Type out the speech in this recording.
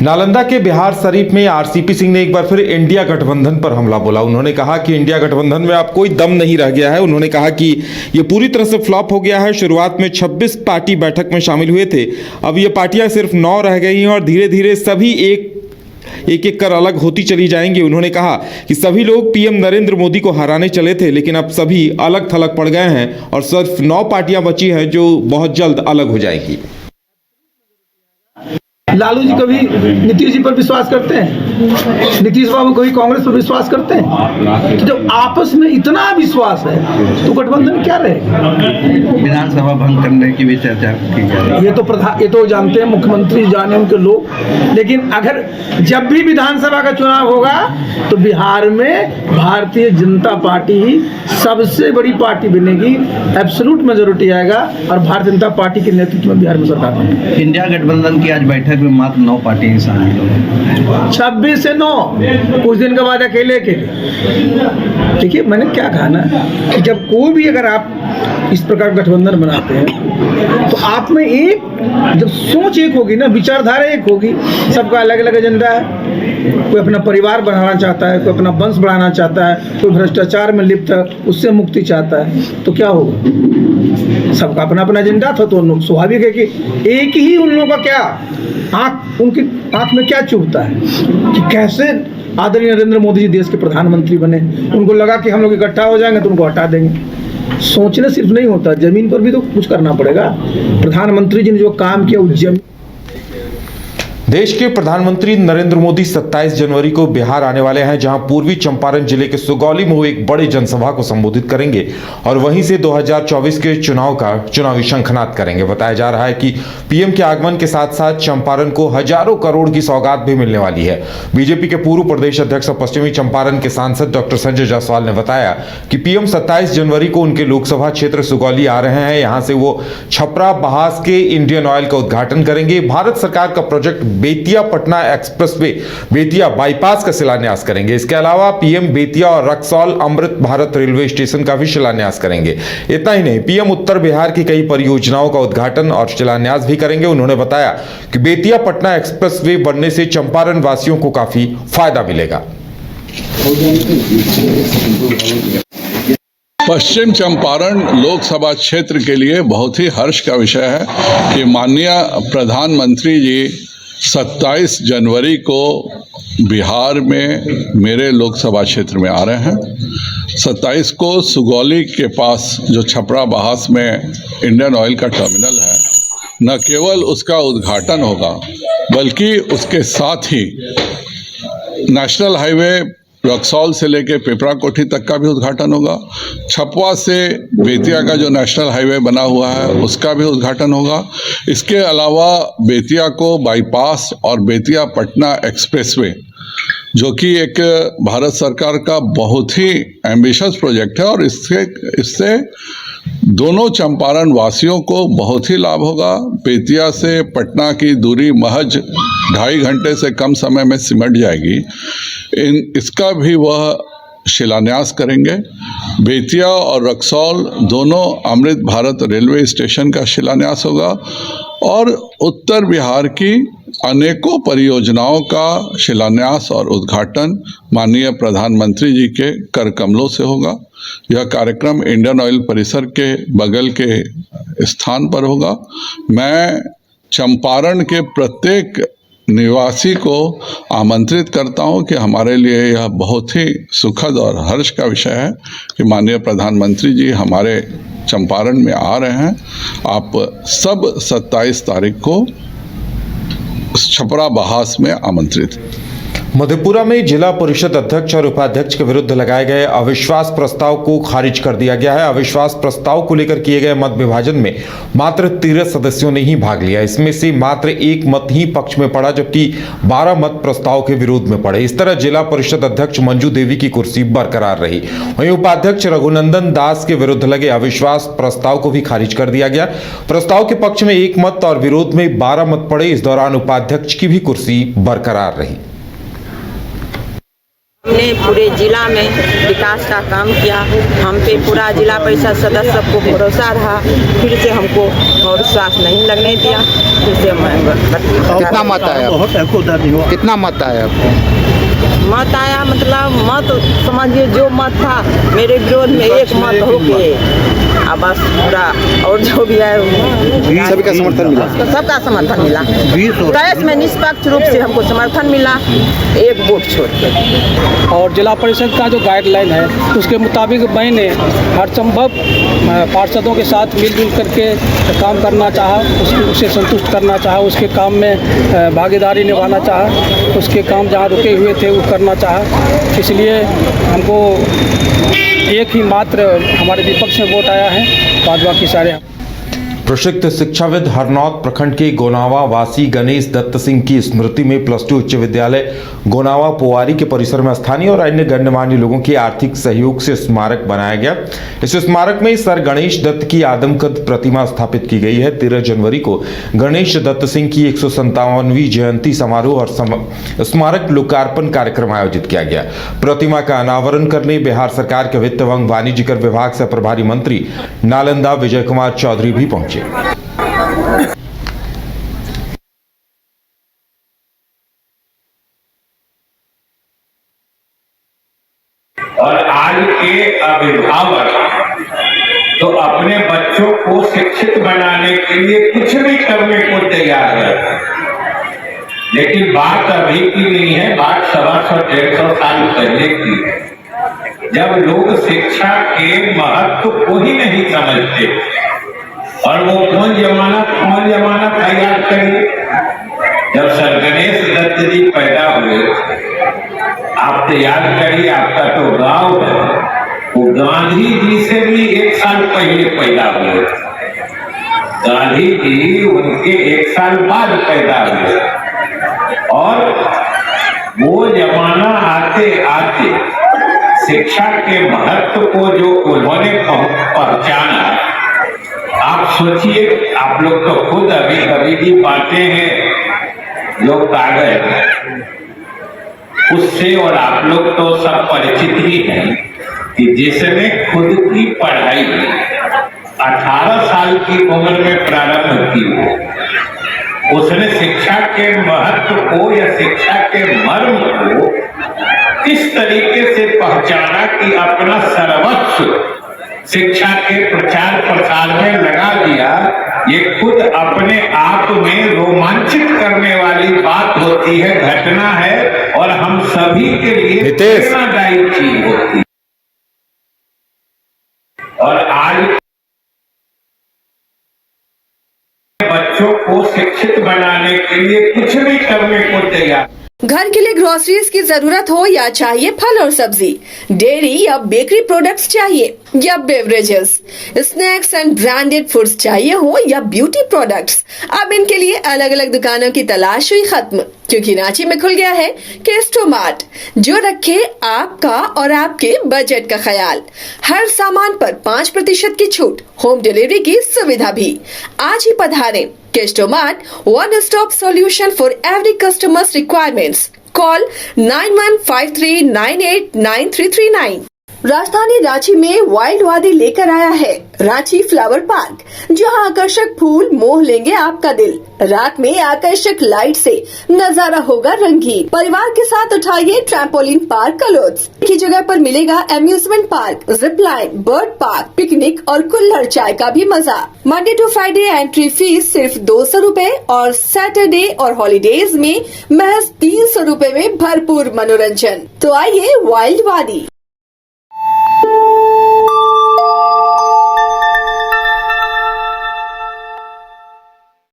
नालंदा के बिहार शरीफ में आरसीपी सिंह ने एक बार फिर इंडिया गठबंधन पर हमला बोला। उन्होंने कहा कि इंडिया गठबंधन में अब कोई दम नहीं रह गया है। उन्होंने कहा कि ये पूरी तरह से फ्लॉप हो गया है। शुरुआत में 26 पार्टी बैठक में शामिल हुए थे, अब ये पार्टियां सिर्फ 9 रह गई हैं और धीरे धीरे सभी एक कर अलग होती चली जाएंगी। उन्होंने कहा कि सभी लोग पीएम नरेंद्र मोदी को हराने चले थे, लेकिन अब सभी अलग थलग पड़ गए हैं और सिर्फ 9 पार्टियां बची हैं जो बहुत जल्द अलग हो जाएंगी। लालू जी कभी नीतीश जी पर विश्वास करते हैं, नीतीश बाबू कभी कांग्रेस पर विश्वास करते हैं। तो जब आपस में इतना विश्वास है तो गठबंधन क्या रहेगा। विधानसभा भंग करने की भी चर्चा की जा रही है। ये तो जानते हैं मुख्यमंत्री, जाने उनके लोग। लेकिन अगर जब भी विधानसभा का चुनाव होगा तो बिहार में भारतीय जनता पार्टी ही सबसे बड़ी पार्टी बनेगी, एब्सोल्यूट मेजोरिटी आएगा और भारतीय जनता पार्टी के नेतृत्व में बिहार में सरकार बनेगी। इंडिया गठबंधन की आज बैठक में मात्र 9 पार्टी शामिल हो, 26 से 9, कुछ दिन के बाद अकेले। देखिए मैंने क्या कहा ना कि जब कोई भी अगर आप इस प्रकार गठबंधन बनाते हैं तो आप में एक जब सोच एक होगी ना, विचारधारा एक होगी, सबका अलग अलग एजेंडा है। कोई अपना परिवार बढ़ाना चाहता है, कोई अपना वंश बढ़ाना चाहता है, कोई भ्रष्टाचार में लिप्त है उससे मुक्ति चाहता है, तो क्या होगा। सबका अपना अपना एजेंडा था तो स्वाभाविक है कि एक ही उन लोगों का क्या उनकी आंख में क्या चुभता है कि कैसे आदरणीय नरेंद्र मोदी जी देश के प्रधानमंत्री बने। उनको लगा कि हम लोग इकट्ठा हो जाएंगे तो उनको हटा देंगे। सोचने सिर्फ नहीं होता, जमीन पर भी तो कुछ करना पड़ेगा। प्रधानमंत्री जी ने जो काम किया उस जमीन। देश के प्रधानमंत्री नरेंद्र मोदी 27 जनवरी को बिहार आने वाले हैं, जहां पूर्वी चंपारण जिले के सुगौली में एक बड़ी जनसभा को संबोधित करेंगे और वहीं से 2024 के चुनाव का चुनावी शंखनाद करेंगे। बताया जा रहा है कि पीएम के आगमन के साथ साथ चंपारण को हजारों करोड़ की सौगात भी मिलने वाली है। बीजेपी के पूर्व प्रदेश अध्यक्ष और पश्चिमी चंपारण के सांसद डॉक्टर संजय जायसवाल ने बताया कि पीएम 27 जनवरी को उनके लोकसभा क्षेत्र सुगौली आ रहे हैं। यहां से वो छपरा बहास के इंडियन ऑयल का उद्घाटन करेंगे। भारत सरकार का project Bettiah Patna expressway Bettiah bypass का शिलान्यास करेंगे। इसके अलावा पीएम बेतिया और रक्सौल अमृत भारत रेलवे स्टेशन का भी शिलान्यास करेंगे। इतना ही नहीं, पीएम उत्तर बिहार की कई परियोजनाओं का उद्घाटन और शिलान्यास भी करेंगे। उन्होंने बताया कि बेतिया पटना एक्सप्रेसवे बनने से चंपारण वासियों को काफी फायदा मिलेगा। पश्चिम चंपारण लोकसभा क्षेत्र के लिए बहुत ही हर्ष का विषय है कि माननीय प्रधानमंत्री जी 27 जनवरी को बिहार में मेरे लोकसभा क्षेत्र में आ रहे हैं। 27 को सुगौली के पास जो छपरा बहास में इंडियन ऑयल का टर्मिनल है, न केवल उसका उद्घाटन होगा बल्कि उसके साथ ही नेशनल हाईवे रक्सौल से लेके पिपरा कोठी तक का भी उद्घाटन होगा। छपवा से बेतिया का जो नेशनल हाईवे बना हुआ है उसका भी उद्घाटन होगा। इसके अलावा बेतिया को बाईपास और बेतिया पटना एक्सप्रेसवे, जो कि एक भारत सरकार का बहुत ही एम्बिशियस प्रोजेक्ट है और इससे दोनों चंपारण वासियों को बहुत ही लाभ होगा। बेतिया से पटना की दूरी महज 2.5 घंटे से कम समय में सिमट जाएगी। इसका भी वह शिलान्यास करेंगे। बेतिया और रक्सौल दोनों अमृत भारत रेलवे स्टेशन का शिलान्यास होगा और उत्तर बिहार की अनेकों परियोजनाओं का शिलान्यास और उद्घाटन माननीय प्रधानमंत्री जी के कर कमलों से होगा। यह कार्यक्रम इंडियन ऑयल परिसर के बगल के स्थान पर होगा। मैं चंपारण के प्रत्येक निवासी को आमंत्रित करता हूं कि हमारे लिए यह बहुत ही सुखद और हर्ष का विषय है कि माननीय प्रधानमंत्री जी हमारे चंपारण में आ रहे हैं। आप सब 27 तारीख को छपरा बहास में आमंत्रित। मधेपुरा में जिला परिषद अध्यक्ष और उपाध्यक्ष के विरुद्ध लगाए गए अविश्वास प्रस्ताव को खारिज कर दिया गया है। अविश्वास प्रस्ताव को लेकर किए गए मत विभाजन में मात्र 13 सदस्यों ने ही भाग लिया। इसमें से मात्र 1 मत ही पक्ष में पड़ा, जबकि 12 मत प्रस्ताव के विरोध में पड़े। इस तरह जिला परिषद अध्यक्ष मंजू देवी की कुर्सी बरकरार रही। वहीं उपाध्यक्ष रघुनंदन दास के विरुद्ध लगे अविश्वास प्रस्ताव को भी खारिज कर दिया गया। प्रस्ताव के पक्ष में 1 मत और विरोध में 12 मत पड़े। इस दौरान उपाध्यक्ष की भी कुर्सी बरकरार रही। हमने पूरे जिला में विकास का काम किया। हम पे पूरा जिला परिषद सदस्य सबको भरोसा रहा, फिर से हमको और विश्वास नहीं लगने दिया, फिर से कितना मत आया? कितना मत आया आपको? मत आया मतलब मत समझिए, जो मत था मेरे विरोध में एक मत हो के अब बस पूरा, और जो भी है सभी का समर्थन मिला? सबका समर्थन मिला। कैश में निष्पक्ष रूप से हमको समर्थन मिला, एक वोट छोड़ के। और जिला परिषद का जो गाइडलाइन है उसके मुताबिक मैंने हर संभव पार्षदों के साथ मिलजुल करके काम करना चाहा, उसे संतुष्ट करना चाहा, उसके काम में भागीदारी निभाना चाहा, उसके काम जहाँ रुके हुए थे वो करना चाहा। इसलिए हमको एक ही मात्र हमारे विपक्ष में वोट आया है, बाद बाकी सारे। प्रसिद्ध शिक्षाविद हरनौत प्रखंड के गोनावा वासी गणेश दत्त सिंह की स्मृति में +2 उच्च विद्यालय गोनावा पोवारी के परिसर में स्थानीय और अन्य गण्यमान्य लोगों के आर्थिक सहयोग से स्मारक बनाया गया। इस स्मारक में सर गणेश दत्त की आदमकद प्रतिमा स्थापित की गई है। 13 जनवरी को गणेश दत्त सिंह की 157वीं जयंती समारोह और स्मारक लोकार्पण कार्यक्रम आयोजित किया गया। प्रतिमा का अनावरण करने बिहार सरकार के वित्त एवं वाणिज्य कर विभाग से प्रभारी मंत्री नालंदा विजय कुमार चौधरी भी पहुंचे। और आज के अभिभावक तो अपने बच्चों को शिक्षित बनाने के लिए कुछ भी करने को तैयार है, लेकिन बात अभी की नहीं है, बात 100-150 साल पहले की है, जब लोग शिक्षा के महत्व को ही नहीं समझते। और वो कौन जमाना था याद करिए, जब सर गणेश दत्त जी पैदा हुए। आप तो याद करिए, आपका तो गांव है, वो गांधी जी से भी 1 साल पहले पैदा हुए। गांधी जी उनके 1 साल बाद पैदा हुए, और वो जमाना आते आते शिक्षा के महत्व को जो उन्होंने पहचाना, आप सोचिए, आप लोग तो खुद अभी कभी भी बांटे हैं लोग कागज उससे, और आप लोग तो सब परिचित ही हैं कि जिसने खुद की पढ़ाई 18 साल की उम्र में प्रारंभ की हो, उसने शिक्षा के महत्व को या शिक्षा के मर्म को किस तरीके से पहचाना कि अपना सर्वस्व शिक्षा के प्रचार प्रसार में लगा दिया। ये खुद अपने आप में रोमांचित करने वाली बात होती है, घटना है, और हम सभी के लिए प्रेरणादायी चीज होती है। और आज बच्चों को शिक्षित बनाने के लिए कुछ भी करने को तैयार। घर के लिए ग्रोसरीज की जरूरत हो या चाहिए फल और सब्जी, डेयरी या बेकरी प्रोडक्ट्स चाहिए या beverages, snacks and branded foods चाहिए हो या ब्यूटी प्रोडक्ट्स, अब इनके लिए अलग अलग दुकानों की तलाश हुई खत्म, क्योंकि रांची में खुल गया है केस्टो मार्ट, जो रखे आपका और आपके बजट का ख्याल। हर सामान पर 5% की छूट, होम डिलीवरी की सुविधा भी। आज ही पधारें Kesto mart, one stop solution for every customers requirements. Call 9153989339। राजधानी रांची में वाइल्ड वादी लेकर आया है रांची फ्लावर पार्क, जहां आकर्षक फूल मोह लेंगे आपका दिल। रात में आकर्षक लाइट से नजारा होगा रंगीन। परिवार के साथ उठाइए ट्रैम्पोलिन पार्क का लुत्फ। की जगह पर मिलेगा amusement park, zip line, bird park, picnic और कुल्हड़ चाय का भी मजा। Monday to Friday entry fee सिर्फ 200 रूपए और सैटरडे और हॉलीडेज में महज 300 रूपए में भरपूर मनोरंजन। तो आइए वाइल्ड वादी।